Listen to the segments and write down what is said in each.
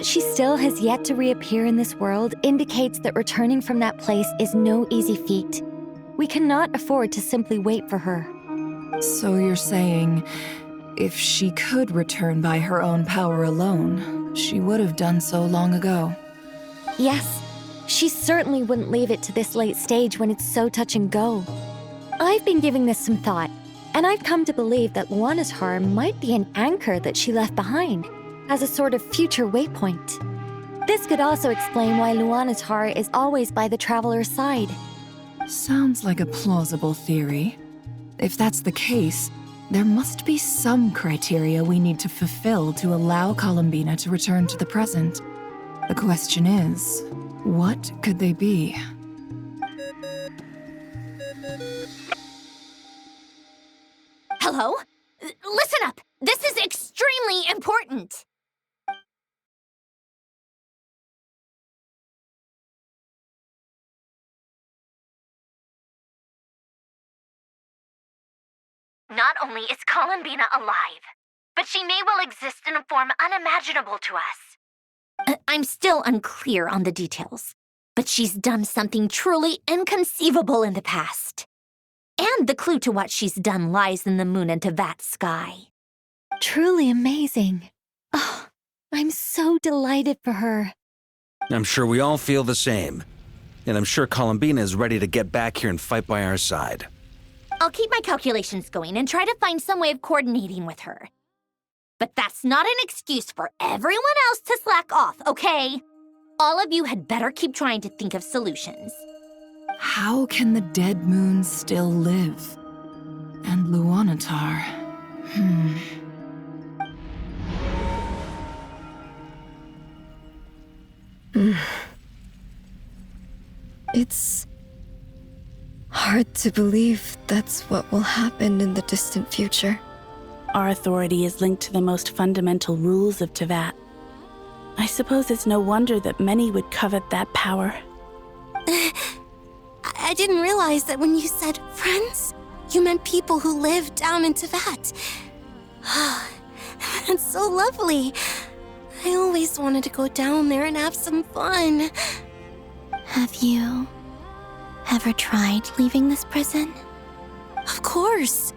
She still has yet to reappear in this world indicates that returning from that place is no easy feat. We cannot afford to simply wait for her. So you're saying, if she could return by her own power alone, she would have done so long ago? Yes, she certainly wouldn't leave it to this late stage when it's so touch and go. I've been giving this some thought, and I've come to believe that Nod-Krai might be an anchor that she left behind, as a sort of future waypoint. This could also explain why Nod-Krai is always by the traveler's side. Sounds like a plausible theory. If that's the case, there must be some criteria we need to fulfill to allow Columbina to return to the present. The question is, what could they be? Hello? Listen up! This is extremely important! Not only is Columbina alive, but she may well exist in a form unimaginable to us. I'm still unclear on the details, but she's done something truly inconceivable in the past. And the clue to what she's done lies in the moon and Tevat sky. Truly amazing. Oh, I'm so delighted for her. I'm sure we all feel the same. And I'm sure Columbina is ready to get back here and fight by our side. I'll keep my calculations going and try to find some way of coordinating with her. But that's not an excuse for everyone else to slack off, okay? All of you had better keep trying to think of solutions. How can the dead moon still live? And Luanatar? It's hard to believe that's what will happen in the distant future. Our authority is linked to the most fundamental rules of Tevat. I suppose it's no wonder that many would covet that power. I didn't realize that when you said friends, you meant people who live down in Tevat. That's so lovely. I always wanted to go down there and have some fun. Have you ever tried leaving this prison? Of course.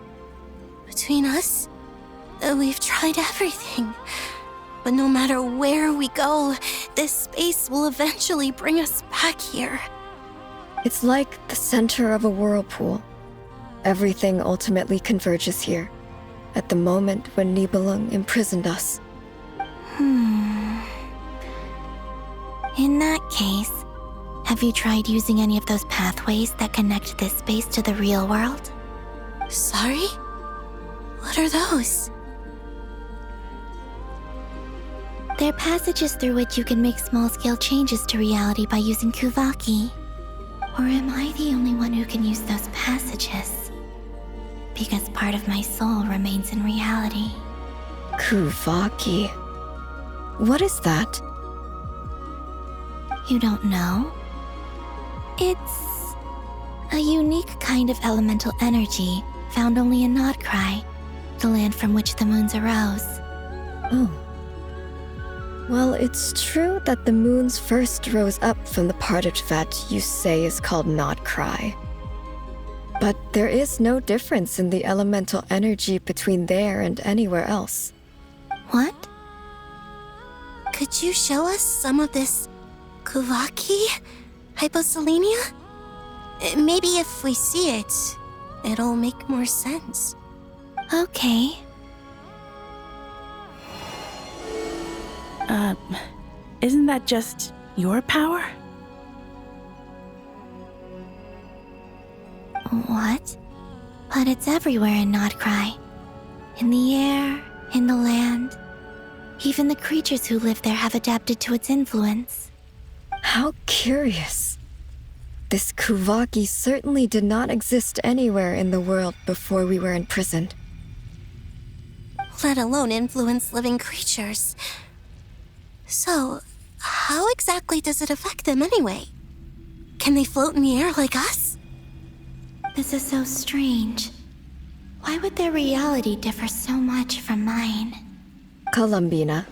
Between us, we've tried everything. But no matter where we go, this space will eventually bring us back here. It's like the center of a whirlpool. Everything ultimately converges here, at the moment when Nibelung imprisoned us. In that case, have you tried using any of those pathways that connect this space to the real world? Sorry? What are those? They're passages through which you can make small-scale changes to reality by using Kuvaki. Or am I the only one who can use those passages? Because part of my soul remains in reality. Kuvaki. What is that? You don't know? It's a unique kind of elemental energy found only in Nod-Krai, the land from which the moons arose. Oh. Well, it's true that the moons first rose up from the part of Tevat you say is called Nod-Krai. But there is no difference in the elemental energy between there and anywhere else. What? Could you show us some of this Kuvaki? Hyposelenia? Maybe if we see it, it'll make more sense. Okay. Isn't that just your power? What? But it's everywhere in Nod-Krai. In the air, in the land. Even the creatures who live there have adapted to its influence. How curious. This Kuvaki certainly did not exist anywhere in the world before we were imprisoned. Let alone influence living creatures. So, how exactly does it affect them anyway? Can they float in the air like us? This is so strange. Why would their reality differ so much from mine? Columbina,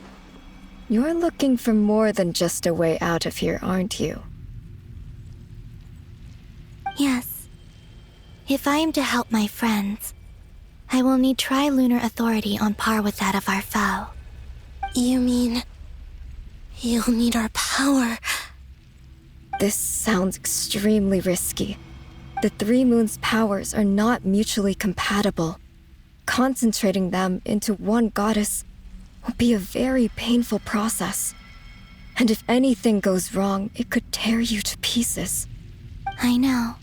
You're looking for more than just a way out of here, aren't you? Yes. If I am to help my friends, I will need tri-lunar authority on par with that of our foe. You mean... you'll need our power? This sounds extremely risky. The Three Moons' powers are not mutually compatible. Concentrating them into one goddess will be a very painful process. And if anything goes wrong, it could tear you to pieces. I know.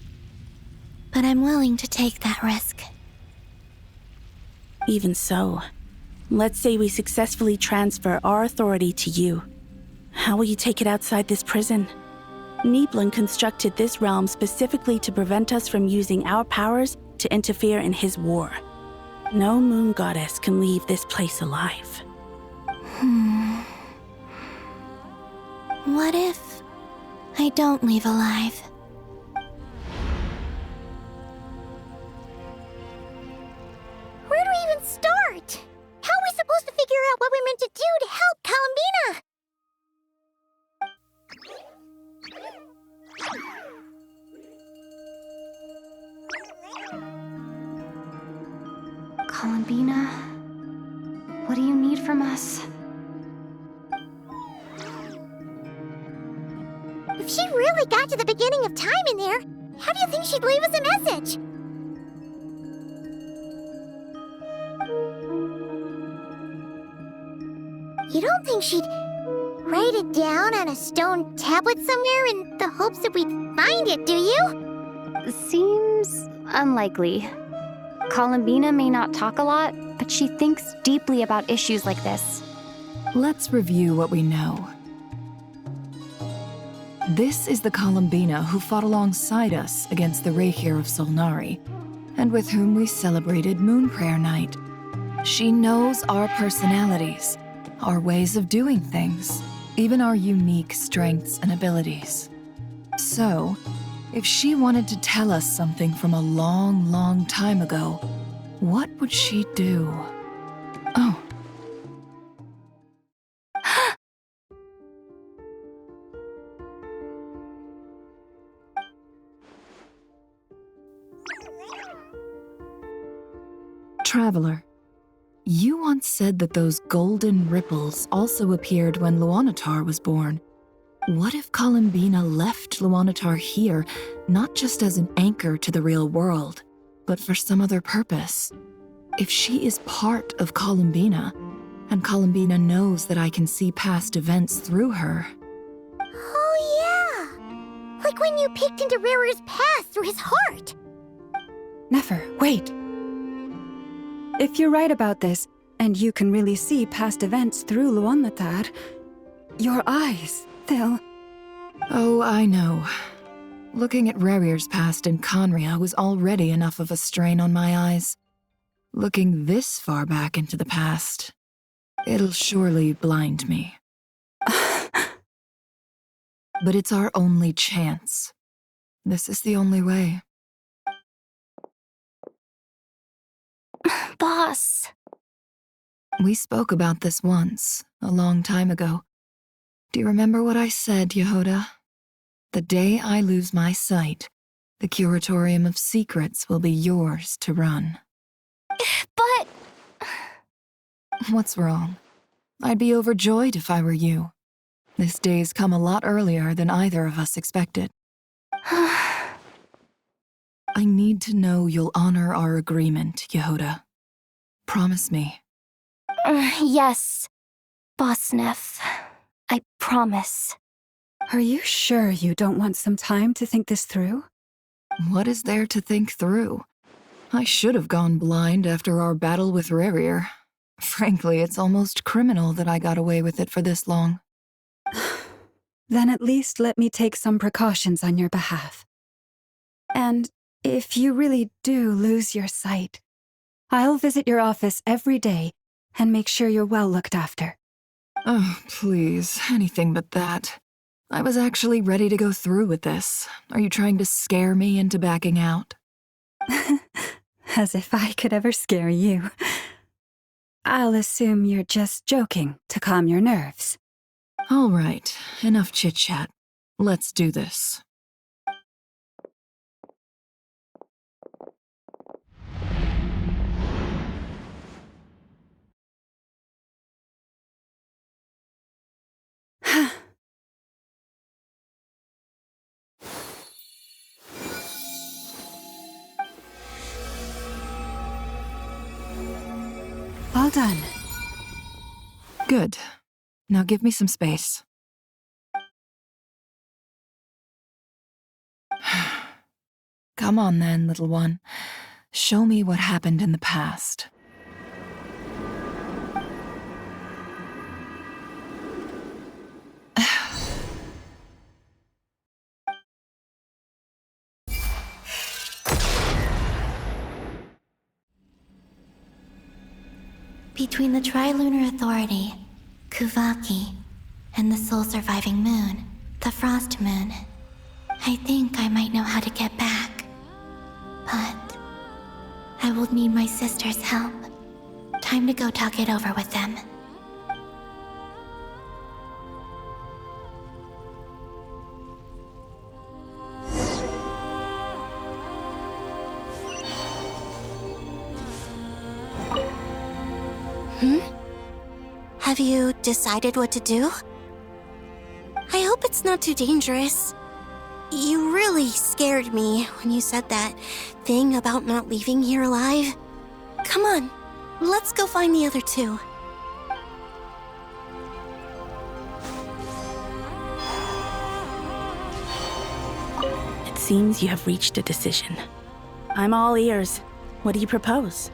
But I'm willing to take that risk. Even so, let's say we successfully transfer our authority to you. How will you take it outside this prison? Niblin constructed this realm specifically to prevent us from using our powers to interfere in his war. No moon goddess can leave this place alive. What if I don't leave alive? Where do we even start? How are we supposed to figure out what we're meant to do to help Columbina? Columbina, what do you need from us? If she really got to the beginning of time in there, how do you think she'd leave us a message? You don't think she'd write it down on a stone tablet somewhere in the hopes that we'd find it, do you? Seems unlikely. Columbina may not talk a lot, but she thinks deeply about issues like this. Let's review what we know. This is the Columbina who fought alongside us against the Rahir of Solnari, and with whom we celebrated Moon Prayer Night. She knows our personalities, our ways of doing things, even our unique strengths and abilities. So, if she wanted to tell us something from a long, long time ago, what would she do? Oh. Traveler, you once said that those golden ripples also appeared when Luanatar was born. What if Columbina left Luanatar here, not just as an anchor to the real world, but for some other purpose? If she is part of Columbina, and Columbina knows that I can see past events through her... Oh yeah! Like when you peeked into Rarir's past through his heart! Nefer, wait! If you're right about this, and you can really see past events through Luanatar, your eyes, they'll... Oh, I know. Looking at Rarir's past in Conria was already enough of a strain on my eyes. Looking this far back into the past, it'll surely blind me. But it's our only chance. This is the only way. Boss. We spoke about this once, a long time ago. Do you remember what I said, Yehoda? The day I lose my sight, the Curatorium of Secrets will be yours to run. But... What's wrong? I'd be overjoyed if I were you. This day's come a lot earlier than either of us expected. I need to know you'll honor our agreement, Yehoda. Promise me. Yes, Boss Neff. I promise. Are you sure you don't want some time to think this through? What is there to think through? I should have gone blind after our battle with Rarir. Frankly, it's almost criminal that I got away with it for this long. Then at least let me take some precautions on your behalf. And if you really do lose your sight, I'll visit your office every day and make sure you're well looked after. Oh, please, anything but that. I was actually ready to go through with this. Are you trying to scare me into backing out? As if I could ever scare you. I'll assume you're just joking to calm your nerves. All right, enough chit-chat. Let's do this. All done. Good. Now give me some space. Come on then, little one. Show me what happened in the past. Between the Trilunar Authority, Kuvaki, and the soul-surviving moon, the Frost Moon, I think I might know how to get back. But I will need my sister's help. Time to go talk it over with them. Have you decided what to do? I hope it's not too dangerous. You really scared me when you said that thing about not leaving here alive. Come on, let's go find the other two. It seems you have reached a decision. I'm all ears. What do you propose?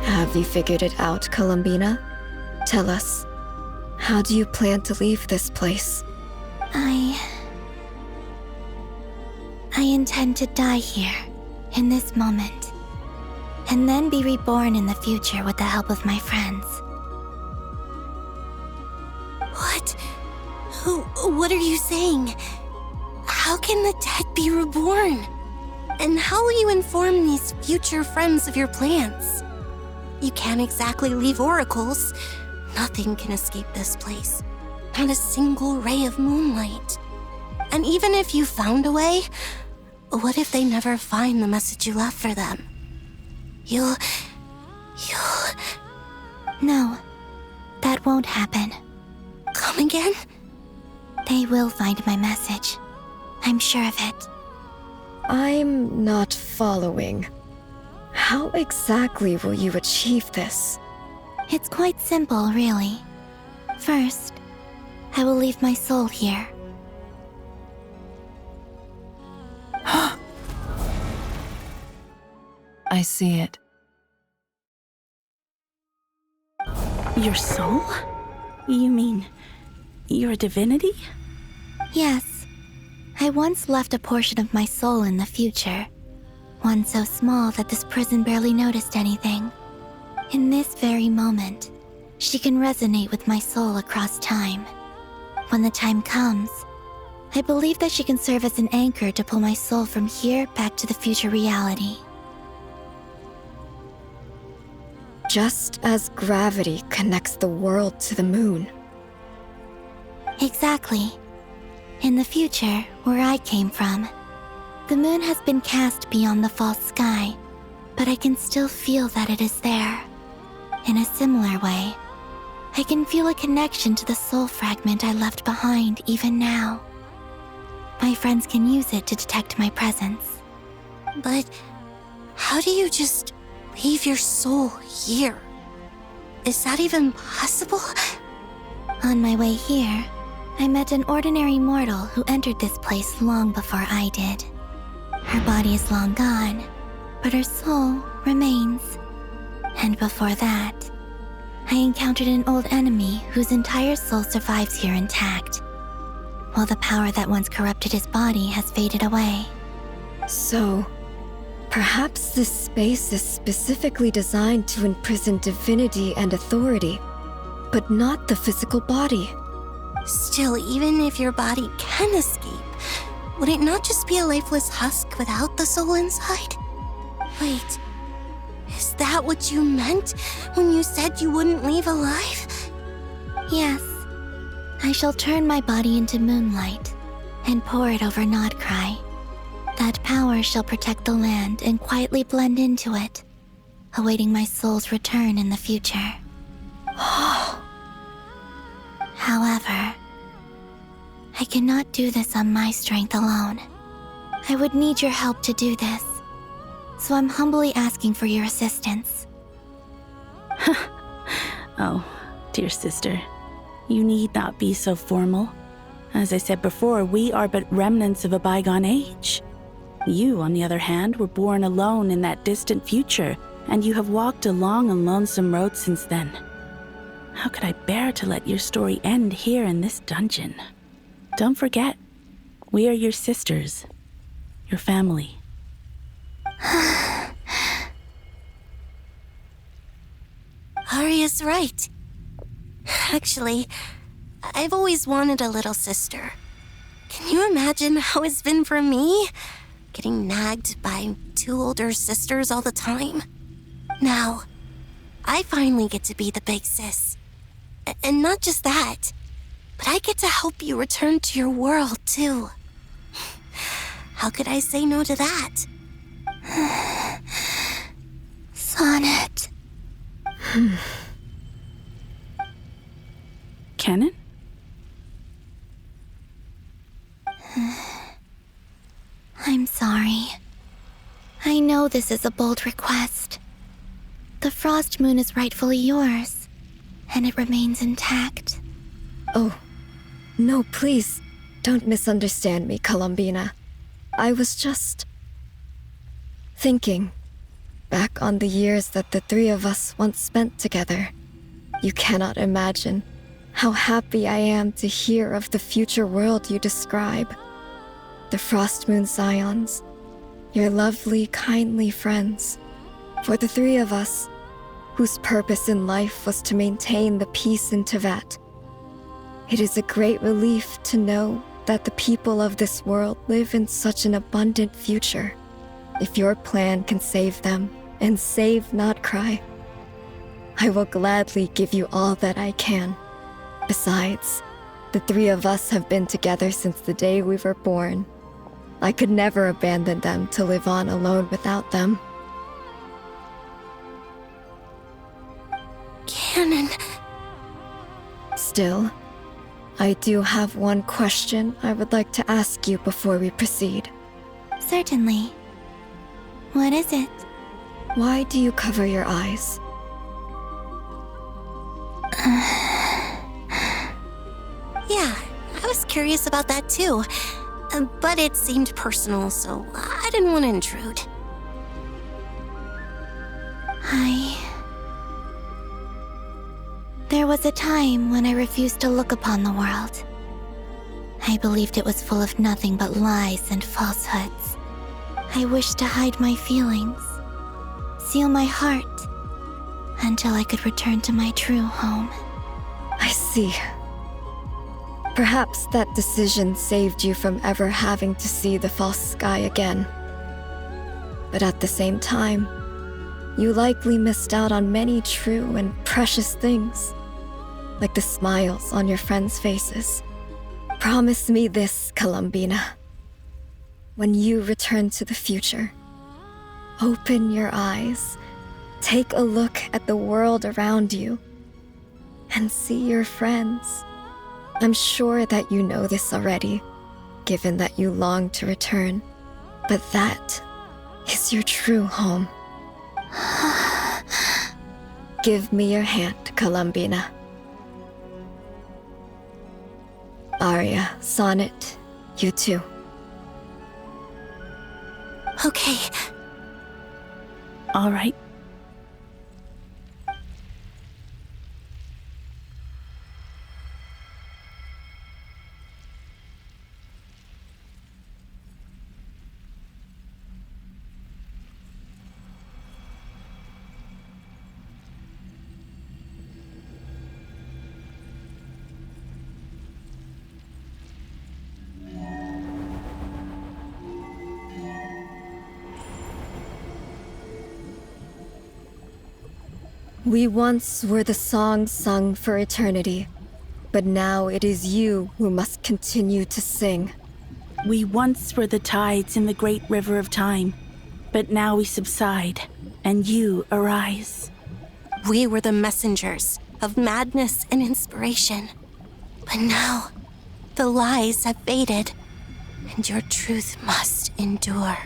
Have you figured it out, Columbina? Tell us, how do you plan to leave this place? I intend to die here, in this moment, and then be reborn in the future with the help of my friends. What? What are you saying? How can the dead be reborn? And how will you inform these future friends of your plans? You can't exactly leave oracles. Nothing can escape this place. Not a single ray of moonlight. And even if you found a way, what if they never find the message you left for them? You'll... No, that won't happen. Come again? They will find my message. I'm sure of it. I'm not following. How exactly will you achieve this? It's quite simple, really. First, I will leave my soul here. I see it. Your soul? You mean you're a divinity? Yes. I once left a portion of my soul in the future. One so small that this prison barely noticed anything. In this very moment, she can resonate with my soul across time. When the time comes, I believe that she can serve as an anchor to pull my soul from here back to the future reality. Just as gravity connects the world to the moon. Exactly. In the future, where I came from, the moon has been cast beyond the false sky, but I can still feel that it is there. In a similar way, I can feel a connection to the soul fragment I left behind even now. My friends can use it to detect my presence. But how do you just leave your soul here? Is that even possible? On my way here, I met an ordinary mortal who entered this place long before I did. Her body is long gone, but her soul remains. And before that, I encountered an old enemy whose entire soul survives here intact, while the power that once corrupted his body has faded away. So, perhaps this space is specifically designed to imprison divinity and authority, but not the physical body. Still, even if your body can escape, would it not just be a lifeless husk without the soul inside? Wait, is that what you meant when you said you wouldn't leave alive? Yes. I shall turn my body into moonlight and pour it over Nod-Krai. That power shall protect the land and quietly blend into it, awaiting my soul's return in the future. However, I cannot do this on my strength alone. I would need your help to do this, so I'm humbly asking for your assistance. Oh, dear sister, you need not be so formal. As I said before, we are but remnants of a bygone age. You, on the other hand, were born alone in that distant future, and you have walked a long and lonesome road since then. How could I bear to let your story end here in this dungeon? Don't forget, we are your sisters, your family. Arya's right. Actually, I've always wanted a little sister. Can you imagine how it's been for me? Getting nagged by 2 older sisters all the time. Now, I finally get to be the big sis. And not just that, but I get to help you return to your world, too. How could I say no to that? Sonnet. Canon? I'm sorry. I know this is a bold request. The Frost Moon is rightfully yours, and it remains intact. Oh, no, please, don't misunderstand me, Columbina. I was just thinking back on the years that the 3 of us once spent together. You cannot imagine how happy I am to hear of the future world you describe. The Frost Moon Scions, your lovely, kindly friends. For the 3 of us, whose purpose in life was to maintain the peace in Teyvat, it is a great relief to know that the people of this world live in such an abundant future. If your plan can save them and save Nod-Krai, I will gladly give you all that I can. Besides, the 3 of us have been together since the day we were born. I could never abandon them to live on alone without them. Canon. Still, I do have one question I would like to ask you before we proceed. Certainly. What is it? Why do you cover your eyes? Yeah, I was curious about that too. But it seemed personal, so I didn't want to intrude. There was a time when I refused to look upon the world. I believed it was full of nothing but lies and falsehoods. I wished to hide my feelings, seal my heart, until I could return to my true home. I see. Perhaps that decision saved you from ever having to see the false sky again. But at the same time, you likely missed out on many true and precious things, like the smiles on your friends' faces. Promise me this, Columbina. When you return to the future, open your eyes, take a look at the world around you, and see your friends. I'm sure that you know this already, given that you long to return, but that is your true home. Give me your hand, Columbina. Arya, Sonnet, you too. Okay. All right. We once were the song sung for eternity, but now it is you who must continue to sing. We once were the tides in the great river of time, but now we subside, and you arise. We were the messengers of madness and inspiration. But now, the lies have faded, and your truth must endure.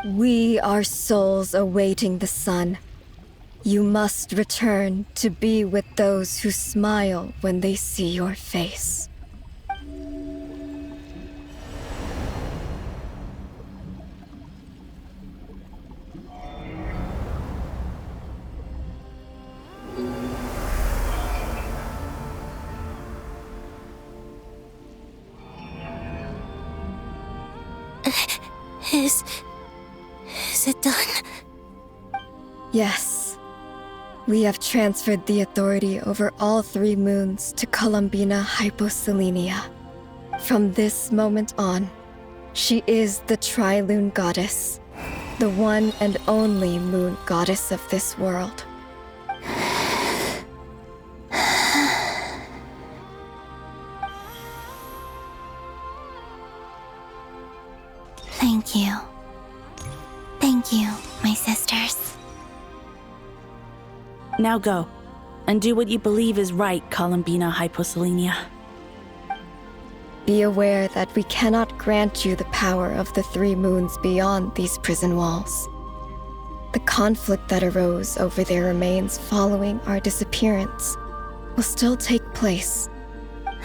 We are souls awaiting the sun. You must return to be with those who smile when they see your face. Is it done? Yes. We have transferred the authority over all 3 moons to Columbina Hyposelenia. From this moment on, she is the Tri-Lune Goddess, the one and only moon goddess of this world. Thank you. Thank you, my sisters. Now go, and do what you believe is right, Columbina Hyposelenia. Be aware that we cannot grant you the power of the 3 moons beyond these prison walls. The conflict that arose over their remains following our disappearance will still take place.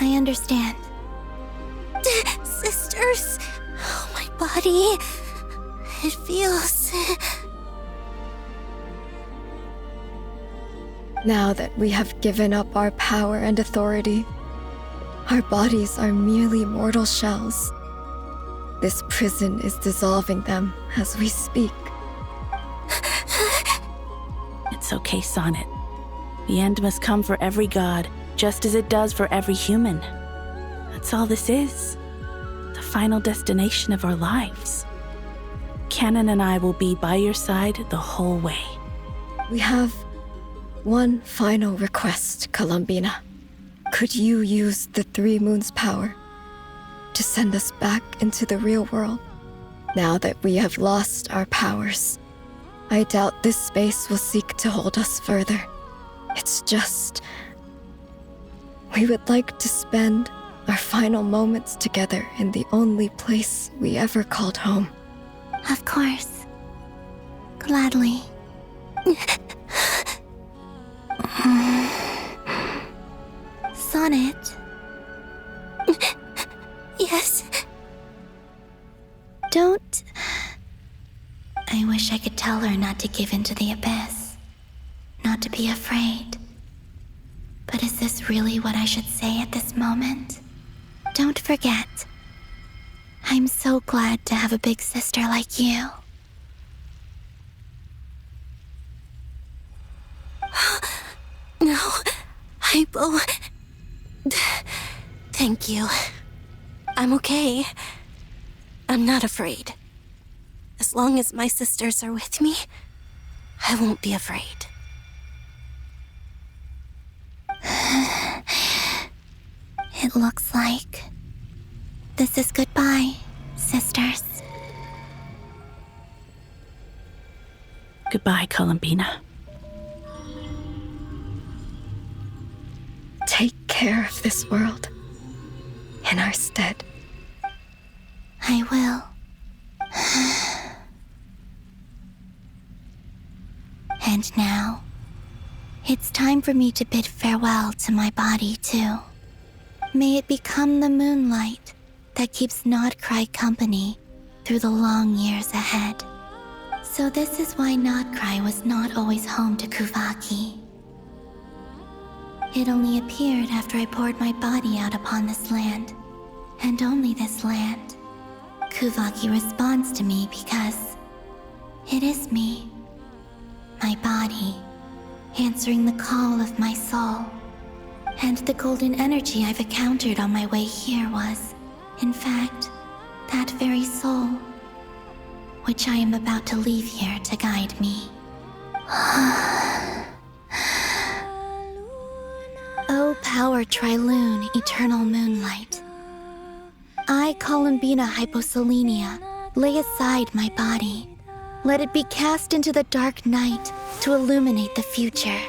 I understand. Sisters, oh, my body. It feels... Now that we have given up our power and authority, our bodies are merely mortal shells. This prison is dissolving them as we speak. It's okay, Sonnet. The end must come for every god, just as it does for every human. That's all this is. The final destination of our lives. Canon and I will be by your side the whole way. We have one final request, Columbina. Could you use the 3 moons' power to send us back into the real world? Now that we have lost our powers, I doubt this space will seek to hold us further. It's just... we would like to spend our final moments together in the only place we ever called home. Of course. Gladly. Sonnet? Yes? Don't... I wish I could tell her not to give in to the abyss. Not to be afraid. But is this really what I should say at this moment? Don't forget. I'm so glad to have a big sister like you. No, Hypo. Thank you. I'm okay. I'm not afraid. As long as my sisters are with me, I won't be afraid. It looks like this is goodbye, sisters. Goodbye, Columbina. Take care of this world in our stead. I will. And now, it's time for me to bid farewell to my body, too. May it become the moonlight that keeps Nod-Krai company through the long years ahead. So this is why Nod-Krai was not always home to Kuvaki. It only appeared after I poured my body out upon this land, and only this land. Kuvaki responds to me because it is me, my body, answering the call of my soul. And the golden energy I've encountered on my way here was, in fact, that very soul, which I am about to leave here to guide me. O power Trilune, eternal moonlight. I, Columbina Hyposelenia, lay aside my body. Let it be cast into the dark night to illuminate the future.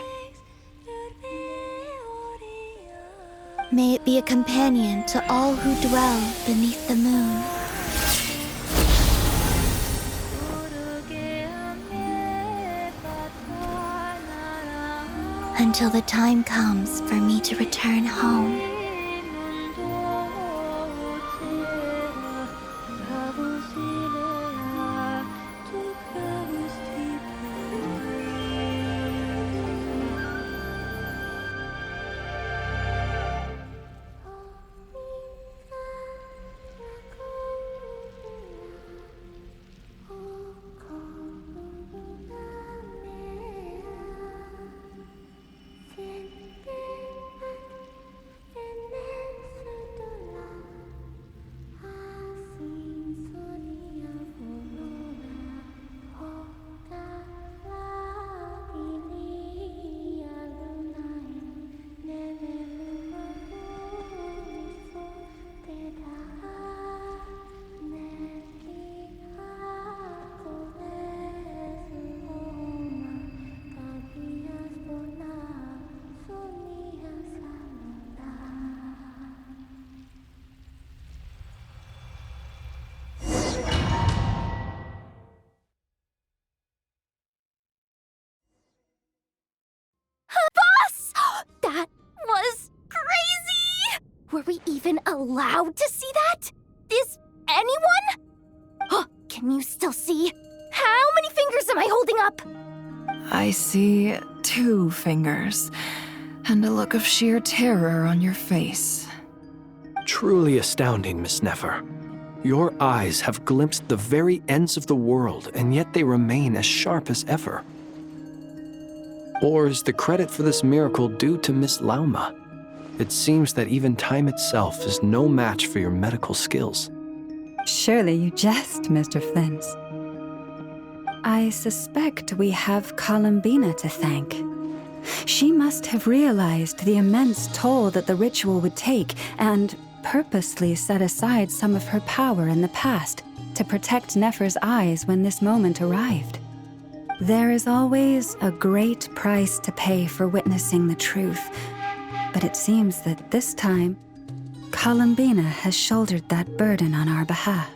May it be a companion to all who dwell beneath the moon. Until the time comes for me to return home. That was crazy! Were we even allowed to see that? Is anyone? Oh, can you still see? How many fingers am I holding up? I see 2 fingers, and a look of sheer terror on your face. Truly astounding, Miss Nefer. Your eyes have glimpsed the very ends of the world, and yet they remain as sharp as ever. Or is the credit for this miracle due to Miss Lauma? It seems that even time itself is no match for your medical skills. Surely you jest, Mr. Flint. I suspect we have Columbina to thank. She must have realized the immense toll that the ritual would take and purposely set aside some of her power in the past to protect Nefer's eyes when this moment arrived. There is always a great price to pay for witnessing the truth, but it seems that this time, Columbina has shouldered that burden on our behalf.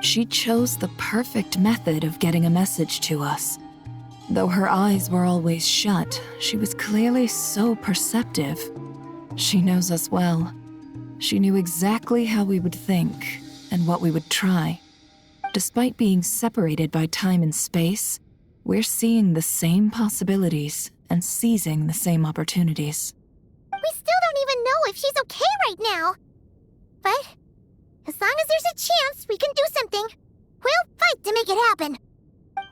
She chose the perfect method of getting a message to us. Though her eyes were always shut, she was clearly so perceptive. She knows us well. She knew exactly how we would think and what we would try. Despite being separated by time and space, we're seeing the same possibilities and seizing the same opportunities. We still don't even know if she's okay right now. But as long as there's a chance we can do something, we'll fight to make it happen.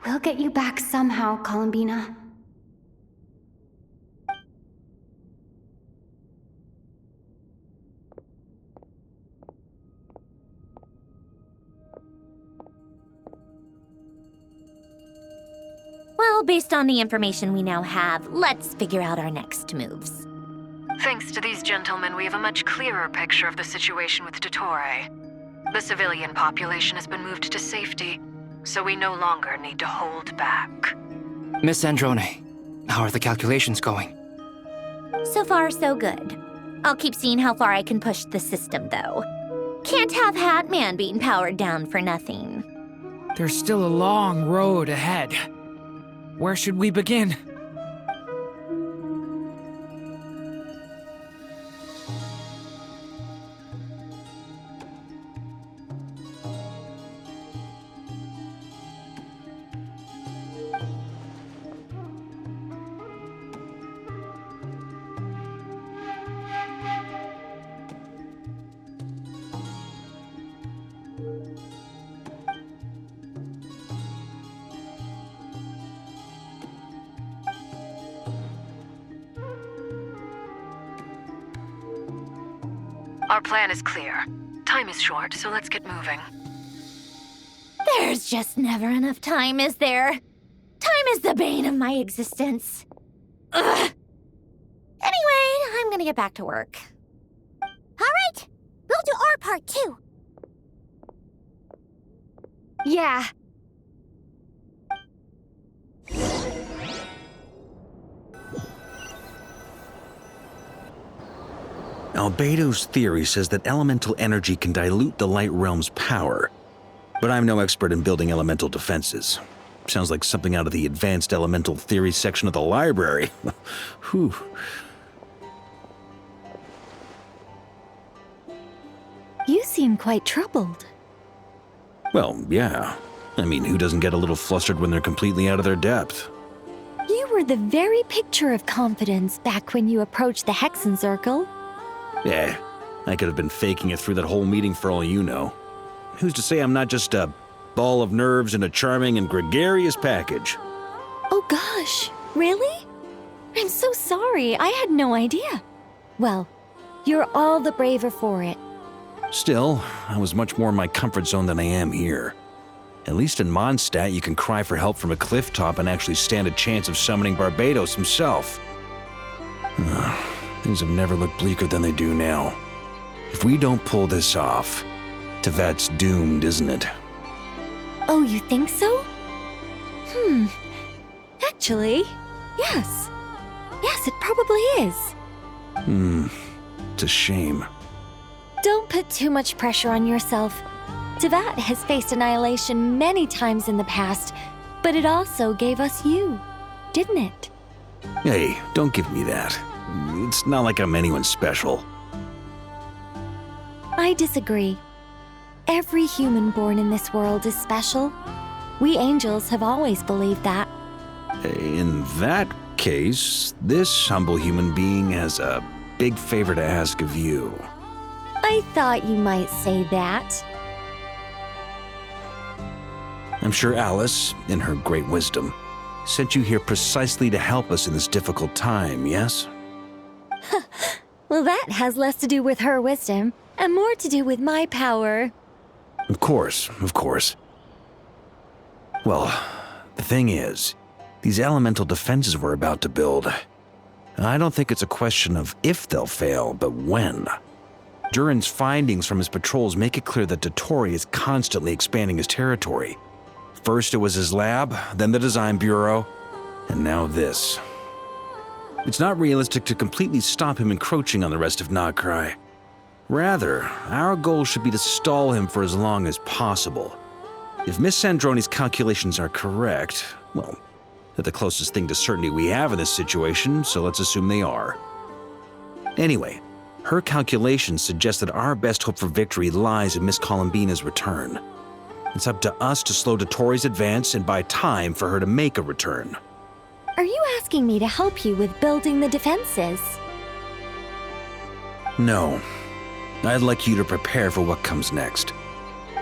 We'll get you back somehow, Columbina. Well, based on the information we now have, let's figure out our next moves. Thanks to these gentlemen, we have a much clearer picture of the situation with Dottore. The civilian population has been moved to safety, so we no longer need to hold back. Miss Sandrone, how are the calculations going? So far, so good. I'll keep seeing how far I can push the system, though. Can't have Hatman being powered down for nothing. There's still a long road ahead. Where should we begin? Our plan is clear. Time is short, so let's get moving. There's just never enough time, is there? Time is the bane of my existence. Ugh. Anyway, I'm gonna get back to work. All right, we'll do our part too. Yeah. Albedo's theory says that elemental energy can dilute the light realm's power, but I'm no expert in building elemental defenses. Sounds like something out of the advanced elemental theory section of the library. Whew. You seem quite troubled. Well, yeah. I mean, who doesn't get a little flustered when they're completely out of their depth? You were the very picture of confidence back when you approached the Hexen Circle. Eh, I could have been faking it through that whole meeting for all you know. Who's to say I'm not just a ball of nerves in a charming and gregarious package? Oh gosh, really? I'm so sorry, I had no idea. Well, you're all the braver for it. Still, I was much more in my comfort zone than I am here. At least in Mondstadt, you can cry for help from a cliff top and actually stand a chance of summoning Barbados himself. Things have never looked bleaker than they do now. If we don't pull this off, Tevat's doomed, isn't it? Oh, you think so? Actually, yes. Yes, it probably is. It's a shame. Don't put too much pressure on yourself. Tevat has faced annihilation many times in the past, but it also gave us you, didn't it? Hey, don't give me that. It's not like I'm anyone special. I disagree. Every human born in this world is special. We angels have always believed that. In that case, this humble human being has a big favor to ask of you. I thought you might say that. I'm sure Alice, in her great wisdom, sent you here precisely to help us in this difficult time, yes? Well, that has less to do with her wisdom and more to do with my power. Of course, of course. Well, the thing is, these elemental defenses we're about to build, I don't think it's a question of if they'll fail, but when. Durin's findings from his patrols make it clear that Dottore is constantly expanding his territory. First it was his lab, then the design bureau, and now this. It's not realistic to completely stop him encroaching on the rest of Nod-Krai. Rather, our goal should be to stall him for as long as possible. If Miss Sandrone's calculations are correct, well, they're the closest thing to certainty we have in this situation, so let's assume they are. Anyway, her calculations suggest that our best hope for victory lies in Miss Columbina's return. It's up to us to slow Dottore's advance and buy time for her to make a return. Are you asking me to help you with building the defenses? No. I'd like you to prepare for what comes next.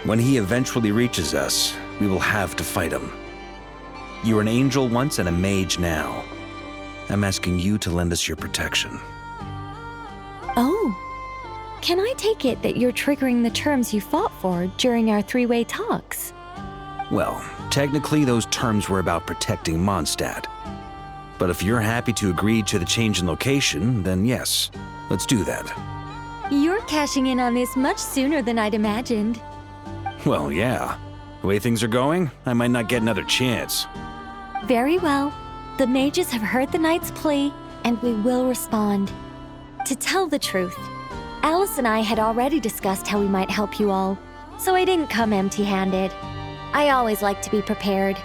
When he eventually reaches us, we will have to fight him. You were an angel once and a mage now. I'm asking you to lend us your protection. Oh. Can I take it that you're triggering the terms you fought for during our three-way talks? Well, technically those terms were about protecting Mondstadt. But if you're happy to agree to the change in location, then yes, let's do that. You're cashing in on this much sooner than I'd imagined. Well, yeah. The way things are going, I might not get another chance. Very well. The mages have heard the knight's plea, and we will respond. To tell the truth, Alice and I had already discussed how we might help you all, so I didn't come empty-handed. I always like to be prepared.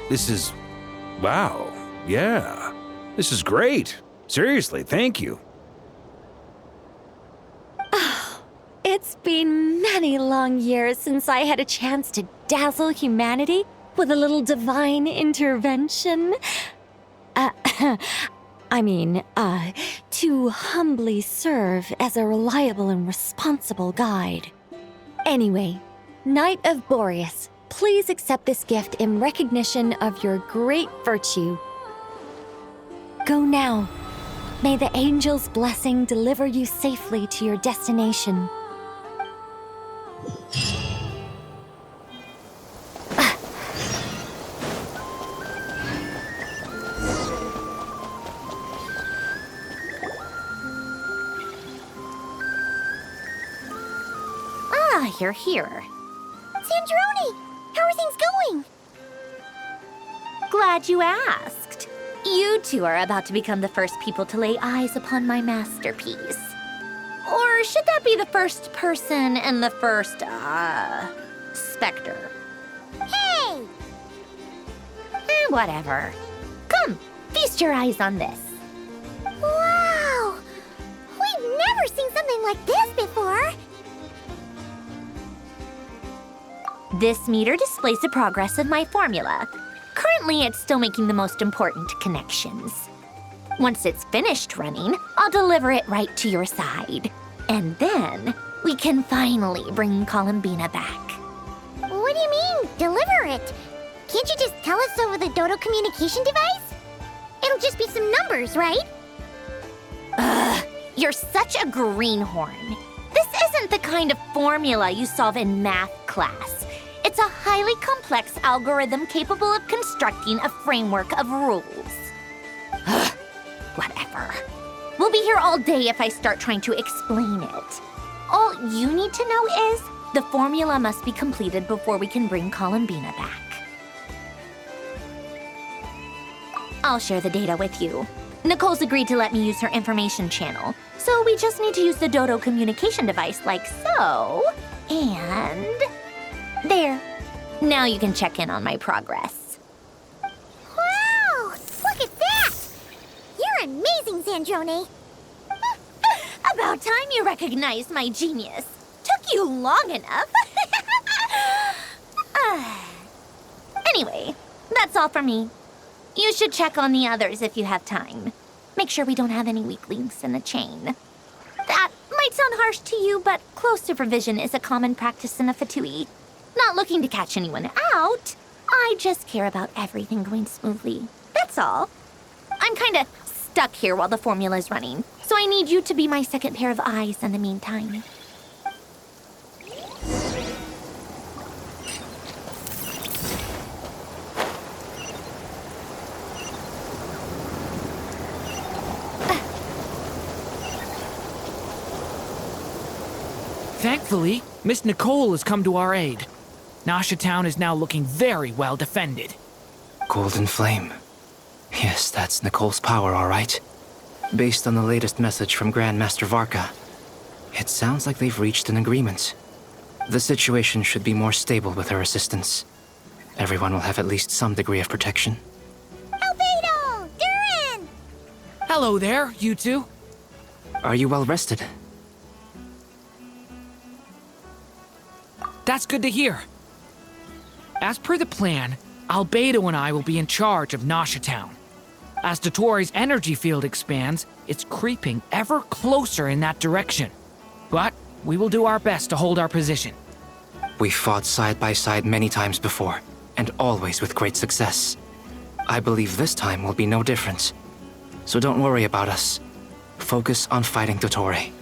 This is... wow. Yeah. This is great. Seriously, thank you. It's been many long years since I had a chance to dazzle humanity with a little divine intervention. To humbly serve as a reliable and responsible guide. Anyway, Knight of Boreas, please accept this gift in recognition of your great virtue. Go now. May the angel's blessing deliver you safely to your destination. hear here. Sandrone, how are things going? Glad you asked. You two are about to become the first people to lay eyes upon my masterpiece. Or should that be the first person and the first, specter? Hey! Whatever. Come, feast your eyes on this. Wow! We've never seen something like this before! This meter displays the progress of my formula. Currently, it's still making the most important connections. Once it's finished running, I'll deliver it right to your side. And then, we can finally bring Columbina back. What do you mean, deliver it? Can't you just tell us over the Dodo communication device? It'll just be some numbers, right? Ugh, you're such a greenhorn. This isn't the kind of formula you solve in math class. It's a highly complex algorithm capable of constructing a framework of rules. Ugh, whatever. We'll be here all day if I start trying to explain it. All you need to know is the formula must be completed before we can bring Columbina back. I'll share the data with you. Nicole's agreed to let me use her information channel, so we just need to use the Dodo communication device like so. And... there. Now you can check in on my progress. Wow! Look at that! You're amazing, Sandrone! About time you recognized my genius. Took you long enough. Anyway, that's all for me. You should check on the others if you have time. Make sure we don't have any weak links in the chain. That might sound harsh to you, but close supervision is a common practice in a Fatui. Not looking to catch anyone out. I just care about everything going smoothly. That's all. I'm kinda stuck here while the formula's running, so I need you to be my second pair of eyes in the meantime. Thankfully, Miss Nicole has come to our aid. Nasha Town is now looking very well defended. Golden Flame. Yes, that's Nicole's power, all right. Based on the latest message from Grandmaster Varka, it sounds like they've reached an agreement. The situation should be more stable with her assistance. Everyone will have at least some degree of protection. Albedo! Durin! Hello there, you two. Are you well rested? That's good to hear. As per the plan, Albedo and I will be in charge of Nasha Town. As Dottoro's energy field expands, it's creeping ever closer in that direction. But we will do our best to hold our position. We fought side by side many times before, and always with great success. I believe this time will be no different. So don't worry about us. Focus on fighting Dottore.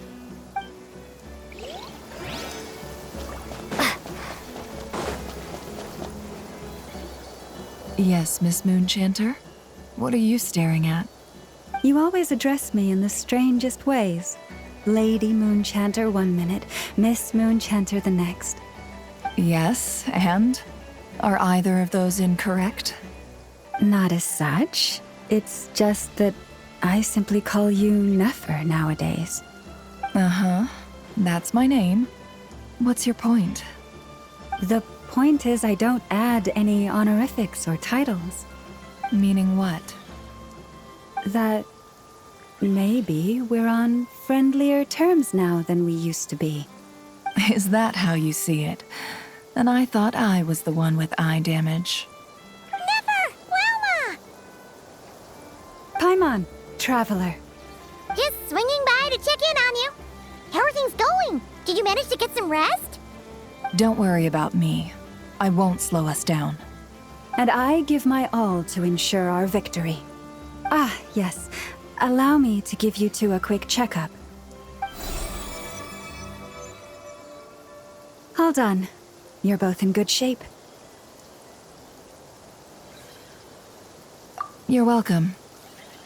Yes, Miss Moonchanter? What are you staring at? You always address me in the strangest ways. Lady Moonchanter 1 minute, Miss Moonchanter the next. Yes, and? Are either of those incorrect? Not as such. It's just that I simply call you Nefer nowadays. Uh-huh. That's my name. What's your point? The point is I don't add any honorifics or titles. Meaning what? That maybe we're on friendlier terms now than we used to be. Is that how you see it? And I thought I was the one with eye damage. Nefer! Wilma! Paimon, traveler. Just swinging by to check in on you. How are things going? Did you manage to get some rest? Don't worry about me. I won't slow us down. And I give my all to ensure our victory. Ah, yes. Allow me to give you two a quick checkup. All done. You're both in good shape. You're welcome.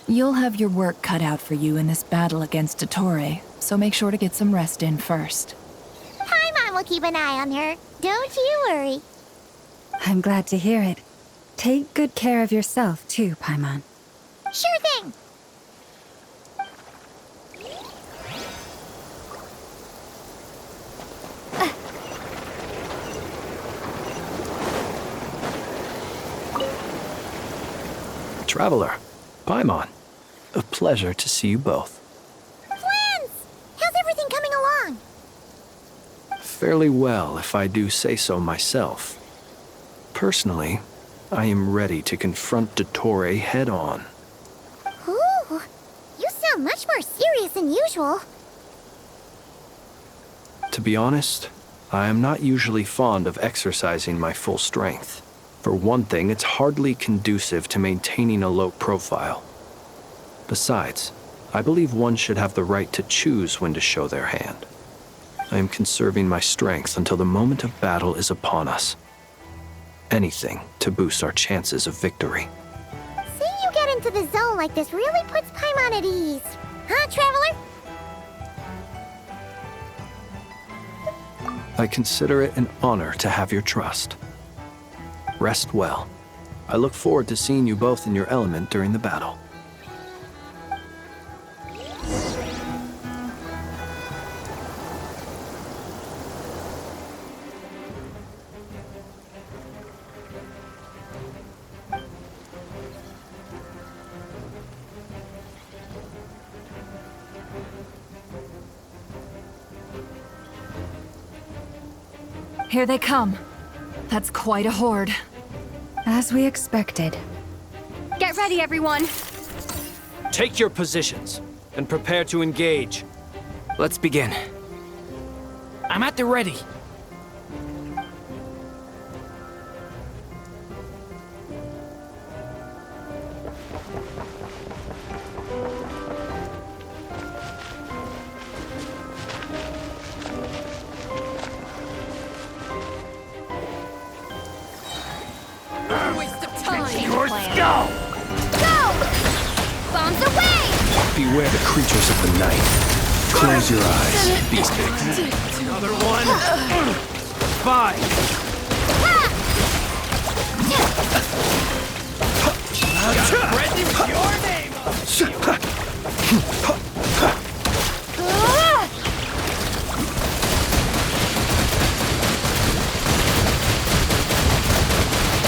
You'll have your work cut out for you in this battle against Dottore, so make sure to get some rest in first. Paimon will will keep an eye on her. Don't you worry. I'm glad to hear it. Take good care of yourself, too, Paimon. Sure thing. Traveler, Paimon, a pleasure to see you both. Friends! How's everything coming along? Fairly well, if I do say so myself. Personally, I am ready to confront Dottore head-on. Ooh, you sound much more serious than usual. To be honest, I am not usually fond of exercising my full strength. For one thing, it's hardly conducive to maintaining a low profile. Besides, I believe one should have the right to choose when to show their hand. I am conserving my strength until the moment of battle is upon us. Anything to boost our chances of victory. Seeing you get into the zone like this really puts Paimon at ease. Huh, Traveler? I consider it an honor to have your trust. Rest well. I look forward to seeing you both in your element during the battle. Here they come. That's quite a horde. As we expected. Get ready, everyone. Take your positions and prepare to engage. Let's begin. I'm at the ready. Beware the creatures of the night. Close your eyes, beast pig. Another one. 5. Present your name.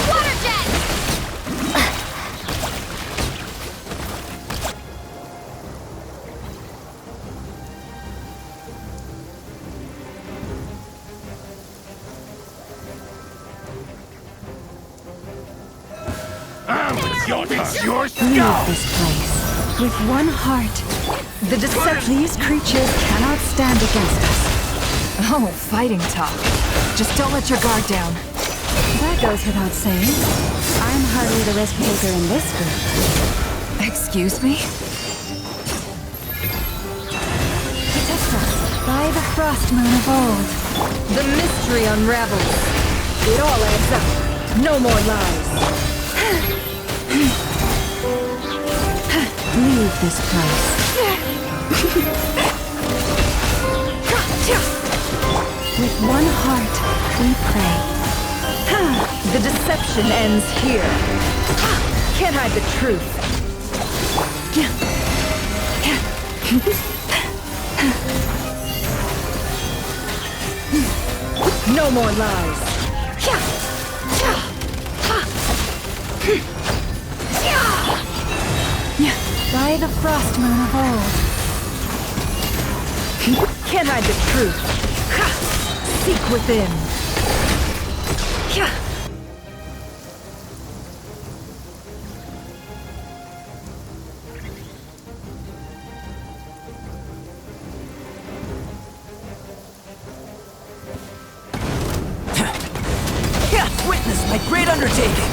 Water jet! Leave this place. With one heart. These creatures cannot stand against us. Oh, fighting talk. Just don't let your guard down. That goes without saying. I'm hardly the risk taker in this group. Excuse me? Protect us by the frost moon of old. The mystery unravels. It all adds up. No more lies. Leave this place. With one heart, we pray. The deception ends here. Can't hide the truth. No more lies. By the frost moon of old. Can't hide the truth. Seek within. Witness my great undertaking.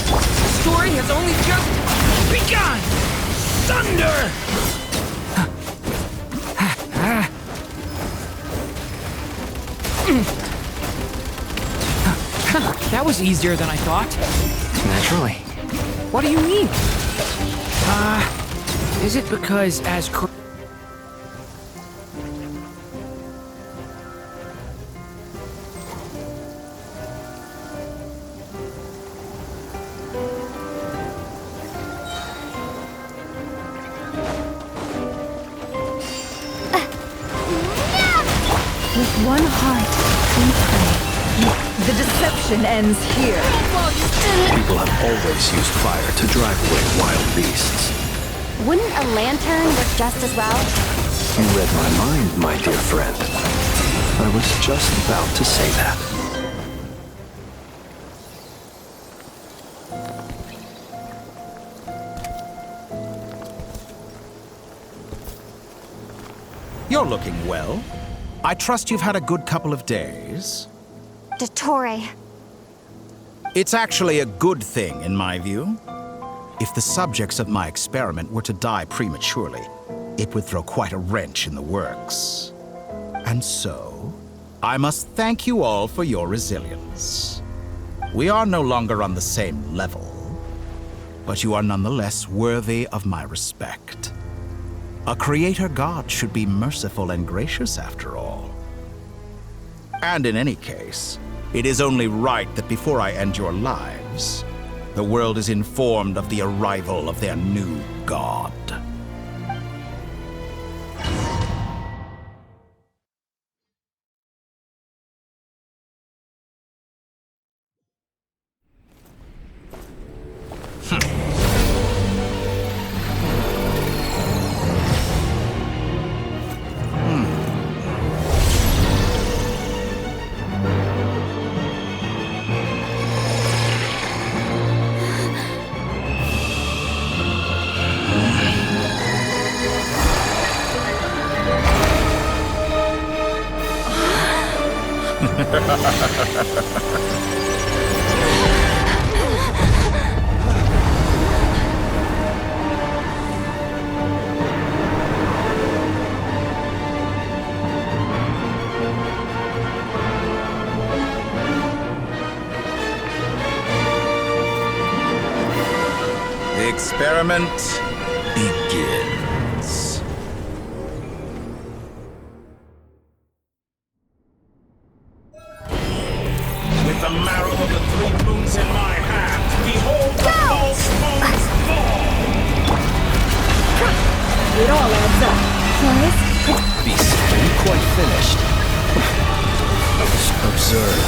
The story has only just begun. Thunder! That was easier than I thought. Naturally. What do you mean? Is it because as With one heart, we pray. The deception ends here. People have always used fire to drive away wild beasts. Wouldn't a lantern work just as well? You read my mind, my dear friend. I was just about to say that. You're looking well. I trust you've had a good couple of days. Dottore. It's actually a good thing, in my view. If the subjects of my experiment were to die prematurely, it would throw quite a wrench in the works. And so, I must thank you all for your resilience. We are no longer on the same level, but you are nonetheless worthy of my respect. A creator god should be merciful and gracious after all. And in any case, it is only right that before I end your lives, the world is informed of the arrival of their new god. The experiment begins. With the marrow of the three moons in my hand, behold the false moons fall! It all adds up. Beast, are you quite finished? Observe.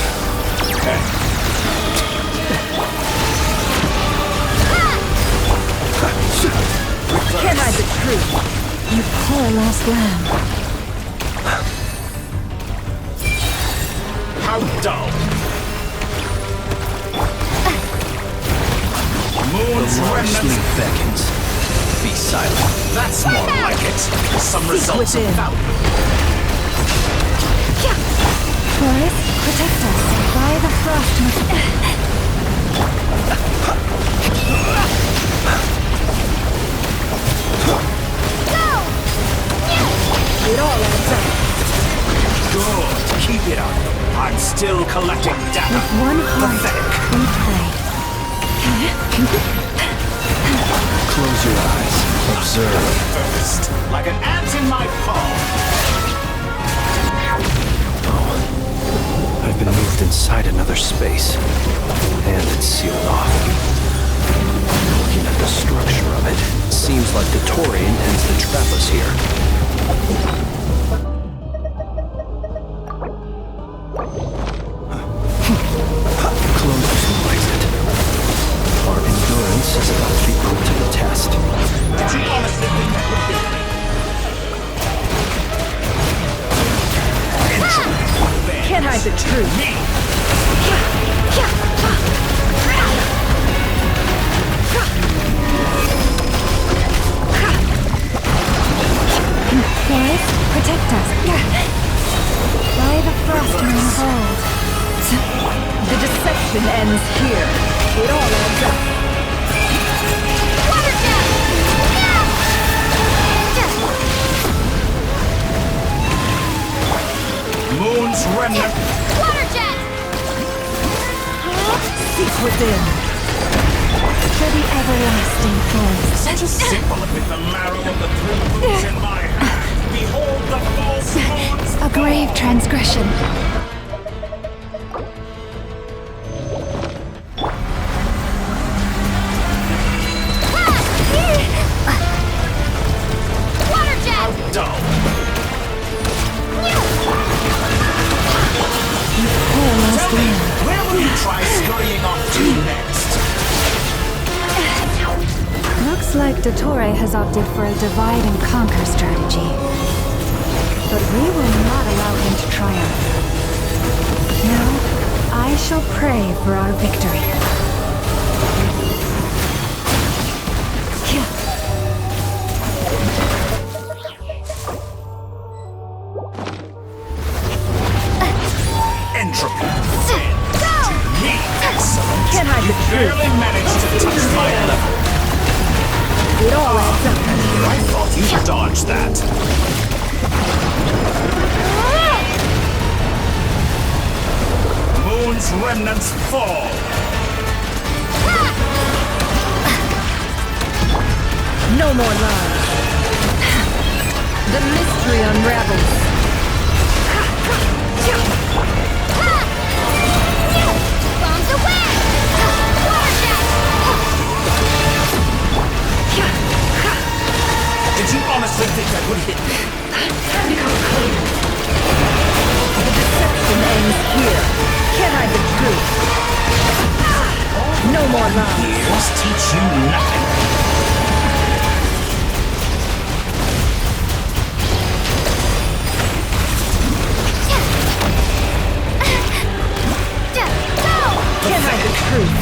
Can't hide the truth. You poor lost lamb. How dull! Moon's remnants beckons. Be silent. That's more like it. Some results of within. value. Forest, protect us by the frost. It all adds up. Good. Keep it up. I'm still collecting data. With one heart, we pray. Close your eyes. Observe. First, like an ant in my palm. I've been moved inside another space, and it's sealed off. Looking at the structure of it, seems like Dottore intends to trap us here. Close the exit. Our endurance is about to be put to the test. Did you honestly think that would be me? Can't hide the truth. Forest, protect us. By the frost moon hold. The deception ends here. It all adds up. Water jet! Moon's remnant. Water jet! Seek within. For the everlasting forest. Such a symbol with the marrow of the three moons in my hand. Behold the false moons. A grave transgression. Water jet! Dull. Try scurrying off to next. Looks like Dottore has opted for a divide and conquer strategy. But we will not allow him to triumph. Now, I shall pray for our victory. Entropy. To me, excellent. Can't hide You the truth. barely managed to touch my level. It all adds up. I thought you dodged that. Moon's remnants fall. No more lies. The mystery unravels. Bombs away! Did you honestly think that would hit me? The deception ends here. Can't hide the truth. No more lies. Years teach you nothing. Can't hide the truth.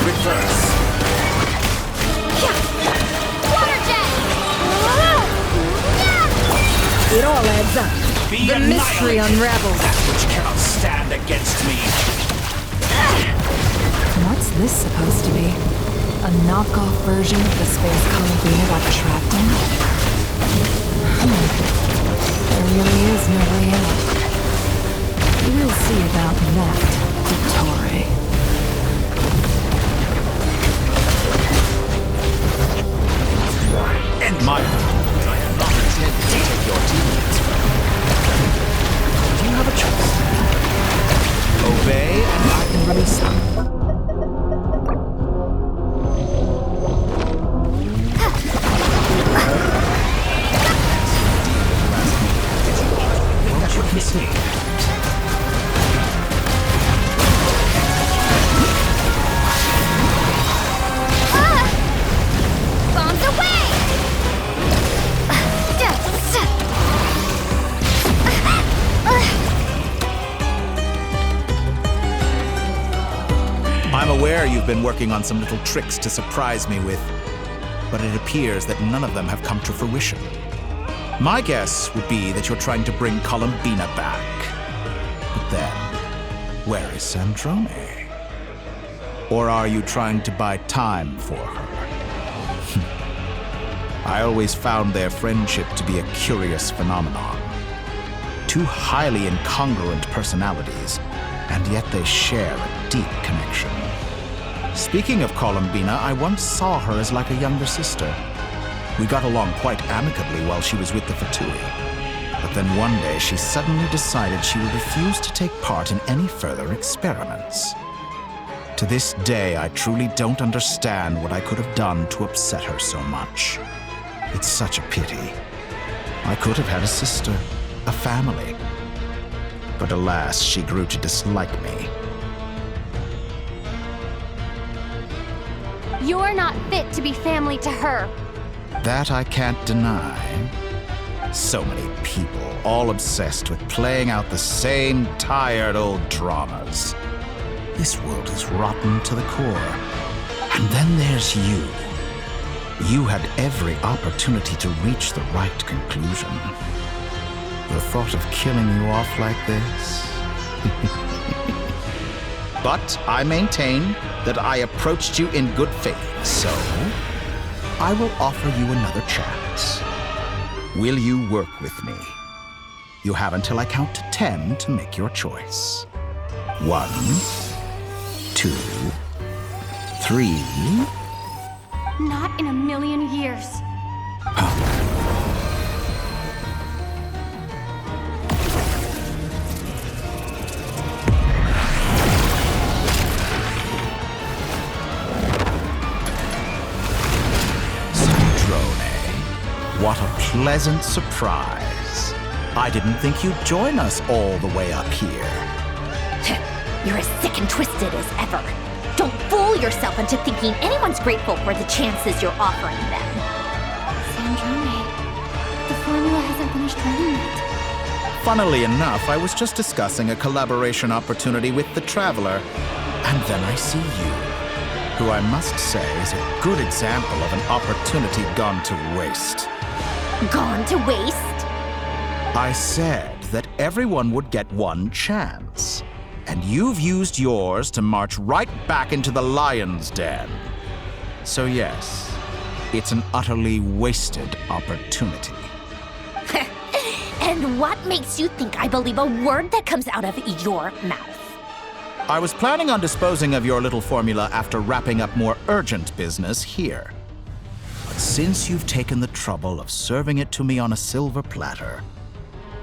Reverse. Water jet! It all adds up. Be The mystery annihilated. unravels. That which cannot stand against me. What's this supposed to be? A knockoff version of the space Columbina got trapped in? There really is no way out. We'll see about that, Dottore. And my I am not intended to take your teammates from you. Do you have a choice? Obey and I can release them. Won't you kiss me? Bombs away! I'm aware you've been working on some little tricks to surprise me with, but it appears that none of them have come to fruition. My guess would be that you're trying to bring Columbina back. But then, where is Sandrone? Or are you trying to buy time for her? I always found their friendship to be a curious phenomenon. Two highly incongruent personalities, and yet they share a deep connection. Speaking of Columbina, I once saw her as like a younger sister. We got along quite amicably while she was with the Fatui. But then one day she suddenly decided she would refuse to take part in any further experiments. To this day, I truly don't understand what I could have done to upset her so much. It's such a pity. I could have had a sister, a family. But alas, she grew to dislike me. You're not fit to be family to her. That I can't deny. So many people, all obsessed with playing out the same tired old dramas. This world is rotten to the core. And then there's you. You had every opportunity to reach the right conclusion. The thought of killing you off like this? But I maintain that I approached you in good faith, so I will offer you another chance. Will you work with me? You have until I count to 10 to make your choice. 1, 2, 3. Not in a million years. Sandrone, what a pleasant surprise. I didn't think you'd join us all the way up here. You're as sick and twisted as ever. Don't fool yourself into thinking anyone's grateful for the chances you're offering them. Sandrone, the formula hasn't finished running yet. Funnily enough, I was just discussing a collaboration opportunity with the Traveler, and then I see you, who I must say is a good example of an opportunity gone to waste. Gone to waste? I said that everyone would get one chance, and you've used yours to march right back into the lion's den. So yes, it's an utterly wasted opportunity. And what makes you think I believe a word that comes out of your mouth? I was planning on disposing of your little formula after wrapping up more urgent business here. But since you've taken the trouble of serving it to me on a silver platter,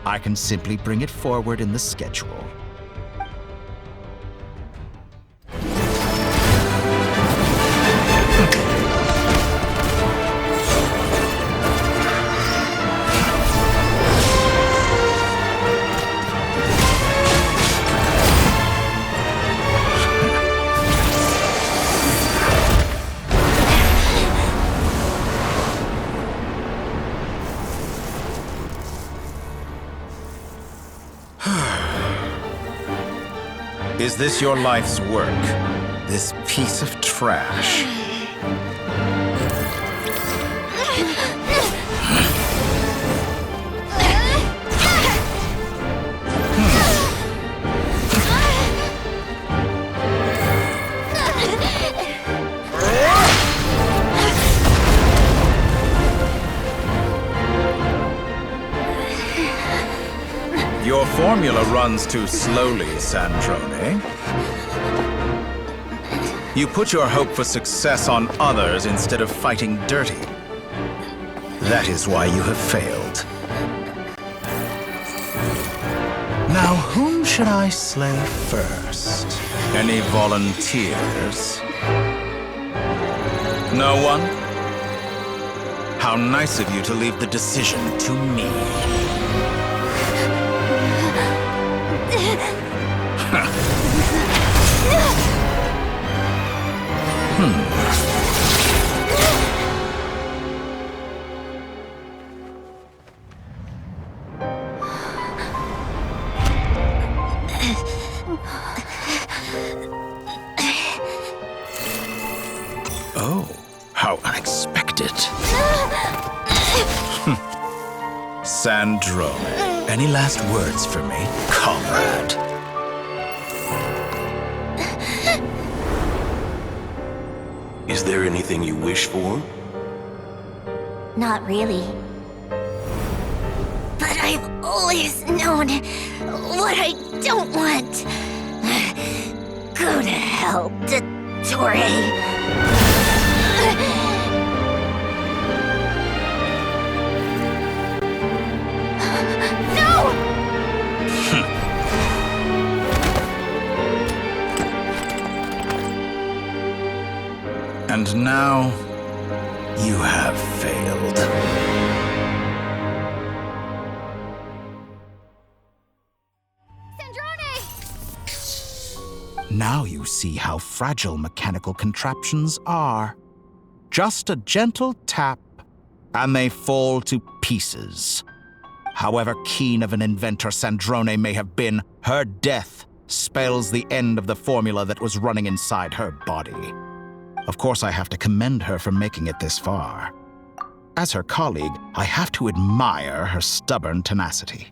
I can simply bring it forward in the schedule. Is this your life's work? This piece of trash? Your formula runs too slowly, Sandrone. You put your hope for success on others instead of fighting dirty. That is why you have failed. Now, whom should I slay first? Any volunteers? No one? How nice of you to leave the decision to me. Oh, how unexpected. Sandrone, any last words for me, comrade? Is there anything you wish for? Not really. But I've always known what I don't want. Go to hell, Dottore. And now, you have failed. Sandrone! Now you see how fragile mechanical contraptions are. Just a gentle tap, and they fall to pieces. However keen of an inventor Sandrone may have been, her death spells the end of the formula that was running inside her body. Of course, I have to commend her for making it this far. As her colleague, I have to admire her stubborn tenacity.